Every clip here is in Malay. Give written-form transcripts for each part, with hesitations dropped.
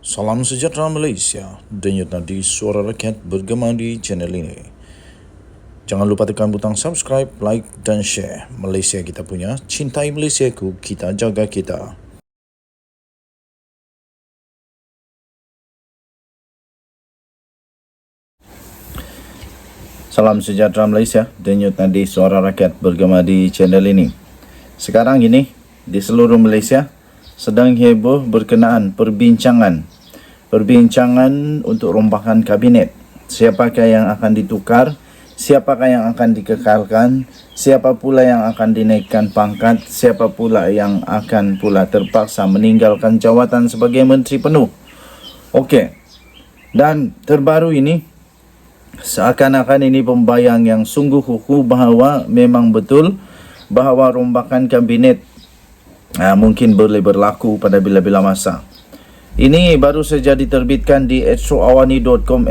Salam sejahtera Malaysia, denyut nadi suara rakyat bergema di channel ini. Jangan lupa tekan butang subscribe, like dan share. Malaysia kita punya, cintai Malaysiaku, kita jaga kita. Salam sejahtera Malaysia, denyut nadi suara rakyat bergema di channel ini. Sekarang ini, di seluruh Malaysia, sedang heboh berkenaan perbincangan untuk rombakan kabinet. Siapakah yang akan ditukar, siapakah yang akan dikekalkan, siapa pula yang akan dinaikkan pangkat, siapa pula yang akan pula terpaksa meninggalkan jawatan sebagai menteri penuh. Okey. Dan terbaru ini, seakan-akan ini pembayang yang sungguh kukuh bahawa memang betul bahawa rombakan kabinet mungkin boleh berlaku pada bila-bila masa. Ini baru saja diterbitkan di astroawani.com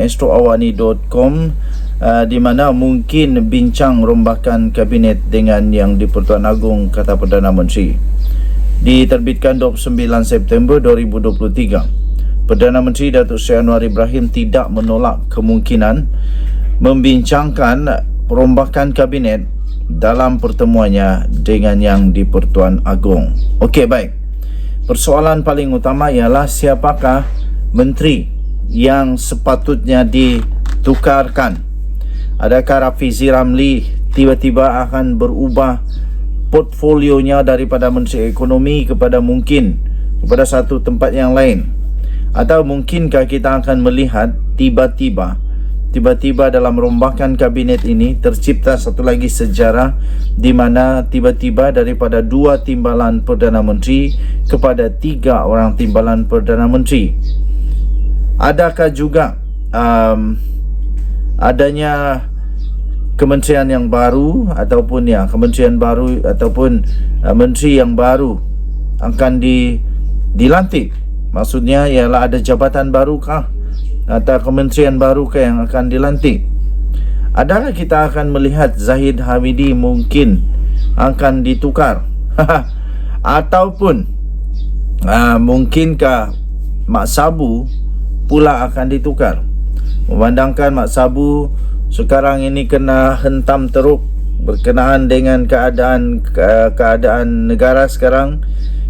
di mana mungkin bincang rombakan kabinet dengan yang di-Pertuan Agong, kata Perdana Menteri. Diterbitkan 29 September 2023. Perdana Menteri Datuk Seri Anwar Ibrahim tidak menolak kemungkinan membincangkan rombakan kabinet dalam pertemuannya dengan yang di-Pertuan Agong. Okey, baik. Persoalan paling utama ialah siapakah menteri yang sepatutnya ditukarkan. Adakah Rafizi Ramli tiba-tiba akan berubah portfolionya daripada Menteri Ekonomi kepada satu tempat yang lain? Atau mungkinkah kita akan melihat tiba-tiba dalam rombakan kabinet ini tercipta satu lagi sejarah di mana tiba-tiba daripada 2 timbalan Perdana Menteri kepada 3 orang timbalan Perdana Menteri. Adakah juga adanya kementerian yang baru ataupun menteri yang baru akan dilantik? Maksudnya ialah ada jabatan barukah atau kementerian barukah yang akan dilantik? Adakah kita akan melihat Zahid Hamidi mungkin akan ditukar? Ataupun mungkinkah Mak Sabu pula akan ditukar? Memandangkan Mak Sabu sekarang ini kena hentam teruk berkenaan dengan keadaan negara sekarang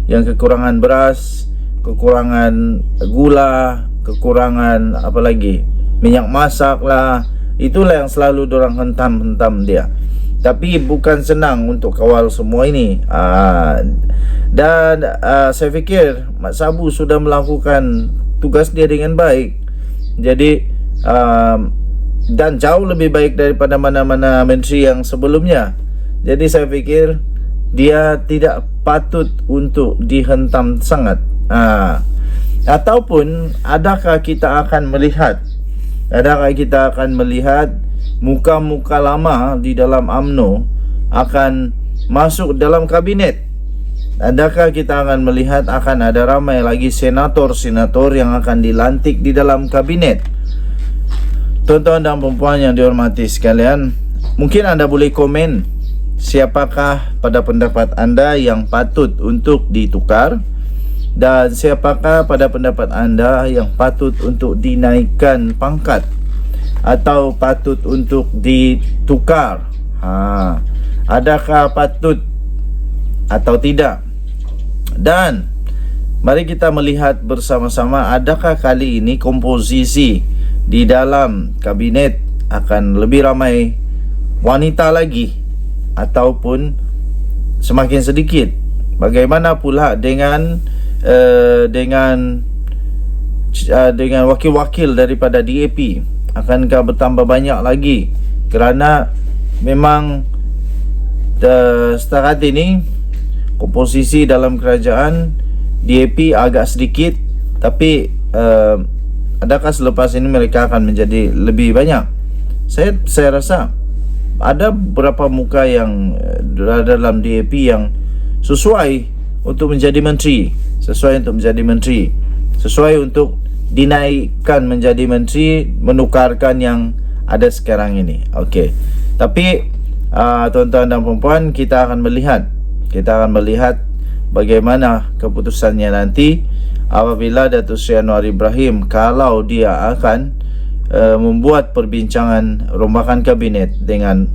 yang kekurangan beras, kekurangan gula, kekurangan apa lagi, minyak masak lah. Itulah yang selalu dorang hentam dia. Tapi bukan senang untuk kawal semua ini. Dan saya fikir Mak Sabu sudah melakukan tugas dia dengan baik. Jadi dan jauh lebih baik daripada mana-mana menteri yang sebelumnya. Jadi saya fikir dia tidak patut untuk dihentam sangat. Ataupun adakah kita akan melihat muka-muka lama di dalam UMNO akan masuk dalam kabinet? Adakah kita akan melihat akan ada ramai lagi senator-senator yang akan dilantik di dalam kabinet? Tuan-tuan dan puan yang dihormati sekalian, mungkin anda boleh komen siapakah pada pendapat anda yang patut untuk ditukar, dan siapakah pada pendapat anda yang patut untuk dinaikkan pangkat atau patut untuk ditukar. Adakah patut atau tidak? Dan mari kita melihat bersama-sama, adakah kali ini komposisi di dalam kabinet akan lebih ramai wanita lagi ataupun semakin sedikit? Bagaimana pula dengan wakil-wakil daripada DAP? Akankah bertambah banyak lagi? Kerana memang setakat ini komposisi dalam kerajaan DAP agak sedikit, tapi adakah selepas ini mereka akan menjadi lebih banyak? Saya rasa ada beberapa muka yang berada dalam DAP yang sesuai untuk menjadi menteri, sesuai untuk dinaikkan menjadi menteri, menukarkan yang ada sekarang ini. Okey. Tapi tuan-tuan dan puan, kita akan melihat bagaimana keputusannya nanti. apabila Datuk Seri Anwar Ibrahim kalau dia akan membuat perbincangan rombakan kabinet dengan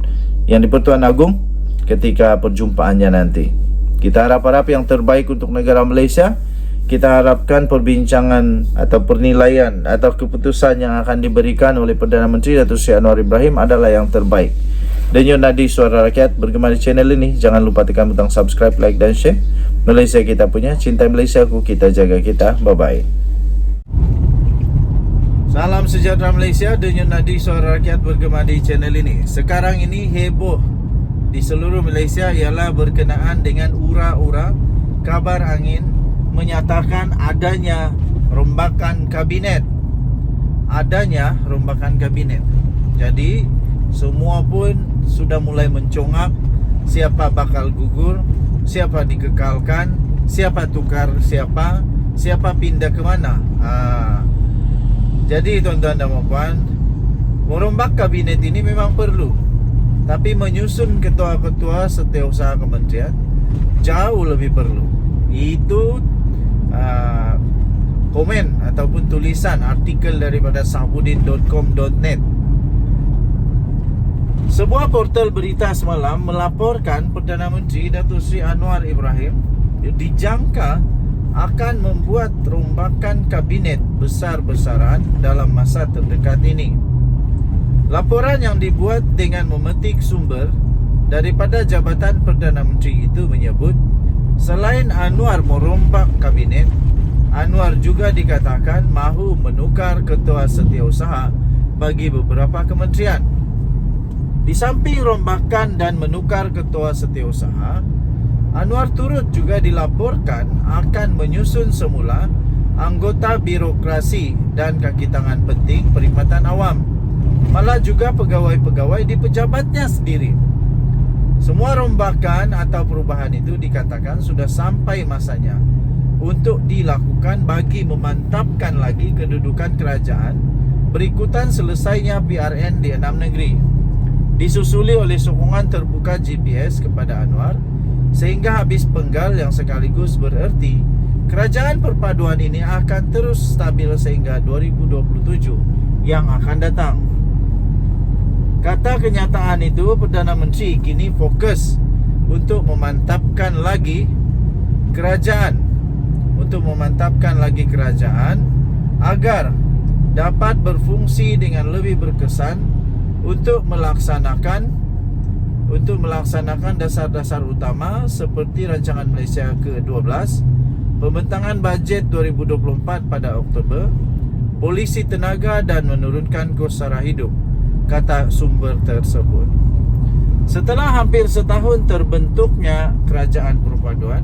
Yang di-Pertuan Agong ketika perjumpaannya nanti. Kita harap-harap yang terbaik untuk negara Malaysia. Kita harapkan perbincangan atau penilaian atau keputusan yang akan diberikan oleh Perdana Menteri Datuk Seri Anwar Ibrahim adalah yang terbaik. Denyut Nadi Suara Rakyat bergema di channel ini. Jangan lupa tekan butang subscribe, like dan share. Malaysia kita punya, cintai Malaysiaku, kita jaga kita. Bye-bye. Salam sejahtera Malaysia, Denyut Nadi Suara Rakyat bergema di channel ini. Sekarang ini heboh di seluruh Malaysia ialah berkenaan dengan ura-ura kabar angin menyatakan adanya rombakan kabinet. Jadi semua pun sudah mulai mencongak siapa bakal gugur, siapa dikekalkan, siapa tukar siapa pindah ke mana. Jadi tuan-tuan dan puan, merombak kabinet ini memang perlu. Tapi menyusun ketua-ketua setiausaha kementerian jauh lebih perlu. Itu komen ataupun tulisan artikel daripada sahbudin.com.net. Sebuah portal berita semalam melaporkan Perdana Menteri Datuk Seri Anwar Ibrahim dijangka akan membuat rombakan kabinet besar-besaran dalam masa terdekat ini. Laporan yang dibuat dengan memetik sumber daripada Jabatan Perdana Menteri itu menyebut selain Anwar merombak kabinet, Anwar juga dikatakan mahu menukar ketua setiausaha bagi beberapa kementerian. Di samping rombakan dan menukar ketua setiausaha, Anwar turut juga dilaporkan akan menyusun semula anggota birokrasi dan kaki tangan penting perkhidmatan awam, malah juga pegawai-pegawai di pejabatnya sendiri. Semua rombakan atau perubahan itu dikatakan sudah sampai masanya untuk dilakukan bagi memantapkan lagi kedudukan kerajaan berikutan selesainya PRN di 6 negeri, disusuli oleh sokongan terbuka GPS kepada Anwar sehingga habis penggal, yang sekaligus bererti kerajaan perpaduan ini akan terus stabil sehingga 2027 yang akan datang. Kata kenyataan itu, Perdana Menteri kini fokus untuk memantapkan lagi kerajaan, agar dapat berfungsi dengan lebih berkesan untuk melaksanakan dasar-dasar utama seperti Rancangan Malaysia ke-12, pembentangan bajet 2024 pada Oktober, polisi tenaga dan menurunkan kos sara hidup, kata sumber tersebut. Setelah hampir setahun terbentuknya kerajaan perpaduan,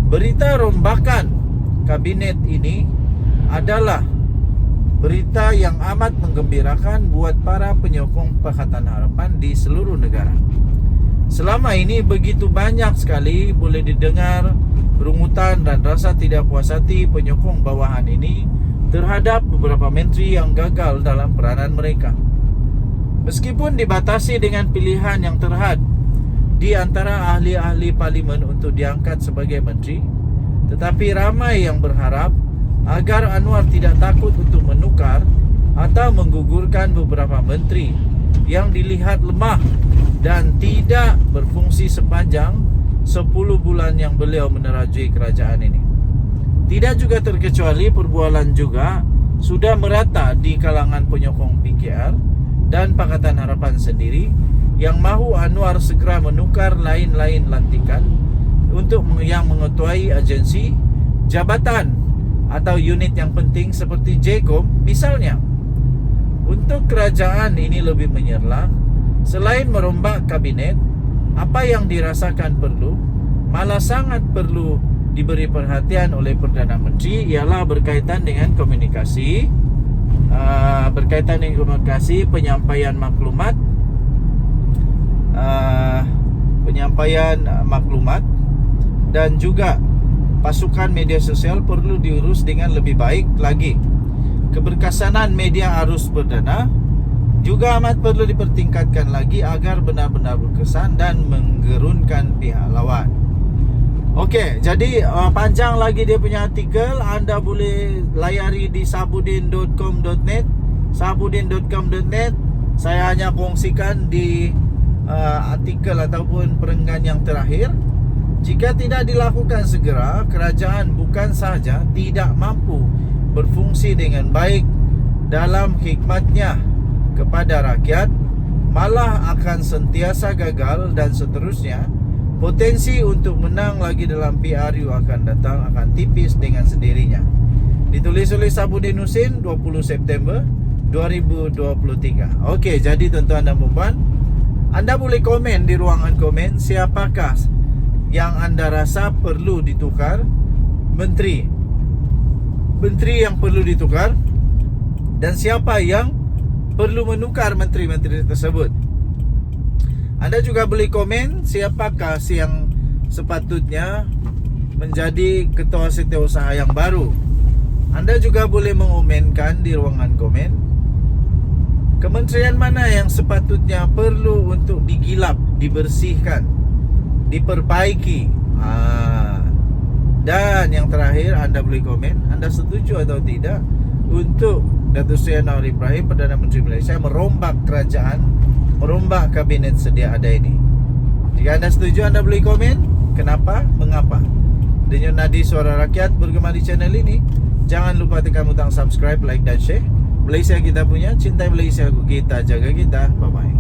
berita rombakan kabinet ini adalah berita yang amat menggembirakan buat para penyokong Pakatan Harapan di seluruh negara. Selama ini begitu banyak sekali boleh didengar rungutan dan rasa tidak puas hati penyokong bawahan ini terhadap beberapa menteri yang gagal dalam peranan mereka. Meskipun dibatasi dengan pilihan yang terhad di antara ahli-ahli parlimen untuk diangkat sebagai menteri, tetapi ramai yang berharap agar Anwar tidak takut untuk menukar atau menggugurkan beberapa menteri yang dilihat lemah dan tidak berfungsi sepanjang 10 bulan yang beliau menerajui kerajaan ini. Tidak juga terkecuali perbualan juga sudah merata di kalangan penyokong PKR dan Pakatan Harapan sendiri yang mahu Anwar segera menukar lain-lain lantikan untuk yang mengetuai agensi, jabatan atau unit yang penting seperti JKOM misalnya. Untuk kerajaan ini lebih menyerlah, selain merombak kabinet, apa yang dirasakan perlu, malah sangat perlu diberi perhatian oleh Perdana Menteri ialah berkaitan dengan komunikasi, penyampaian maklumat dan juga pasukan media sosial perlu diurus dengan lebih baik lagi. Keberkesanan media arus perdana juga amat perlu dipertingkatkan lagi agar benar-benar berkesan dan menggerunkan pihak lawan. Okey, jadi panjang lagi dia punya artikel. Anda boleh layari di sabudin.com.net. sabudin.com.net. Saya hanya kongsikan di artikel ataupun perenggan yang terakhir. Jika tidak dilakukan segera, kerajaan bukan sahaja tidak mampu berfungsi dengan baik dalam khidmatnya kepada rakyat, malah akan sentiasa gagal dan seterusnya. Potensi untuk menang lagi dalam PRU akan datang, akan tipis dengan sendirinya. Ditulis oleh Sabudin Husin 20 September 2023. Okey, jadi tuan-tuan dan puan, anda boleh komen di ruangan komen siapakah yang anda rasa perlu ditukar, menteri yang perlu ditukar, dan siapa yang perlu menukar menteri-menteri tersebut. Anda juga boleh komen siapakah yang sepatutnya menjadi ketua setiausaha yang baru. Anda juga boleh mengomenkan di ruangan komen kementerian mana yang sepatutnya perlu untuk digilap, dibersihkan, diperbaiki. Dan yang terakhir, anda boleh komen anda setuju atau tidak untuk Datuk Seri Anwar Ibrahim, Perdana Menteri Malaysia, merombak kerajaan, merombak kabinet sedia ada ini. Jika anda setuju, anda boleh komen kenapa, mengapa. Denyut nadi suara rakyat bergema di channel ini. Jangan lupa tekan butang subscribe, like dan share. Malaysia kita punya, cintai Malaysia, kita jaga kita. Bye bye.